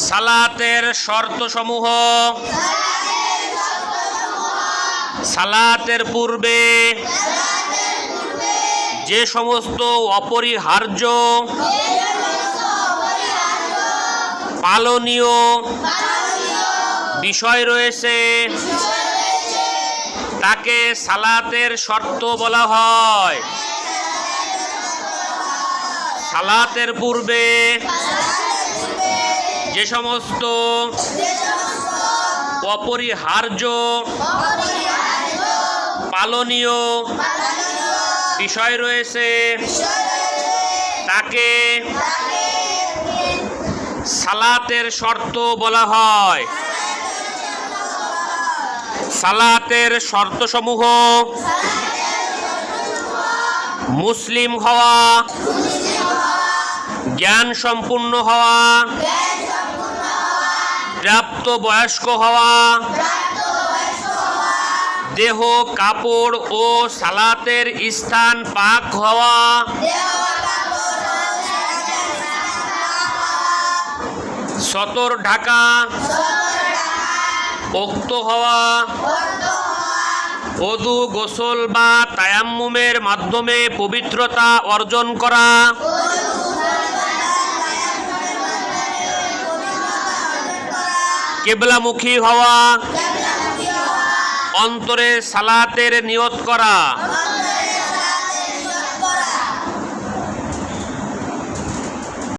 সালাতের শর্তসমূহ। সালাতের পূর্বে যে সমস্ত অপরিহার্য পালনীয় বিষয় রয়েছে তাকে সালাতের শর্ত বলা হয়। সালাতের পূর্বে যে সমস্ত অপরিহার্য পালনীয় বিষয় রয়েছে তাকে সালাতের শর্ত বলা হয়। সালাতের শর্তসমূহ: মুসলিম হওয়া, জ্ঞান সম্পূর্ণ হওয়া, প্রাপ্ত বয়স্ক হওয়া, দেহ কাপড় ও সালাতের স্থান পাক হওয়া, সতর ঢাকা, পোক্ত হওয়া, ওযু গোসল বা তায়াম্মুমের মাধ্যমে পবিত্রতা অর্জন করা, কিবলামুখী হওয়া, অন্তরে সালাতের নিয়ত করা।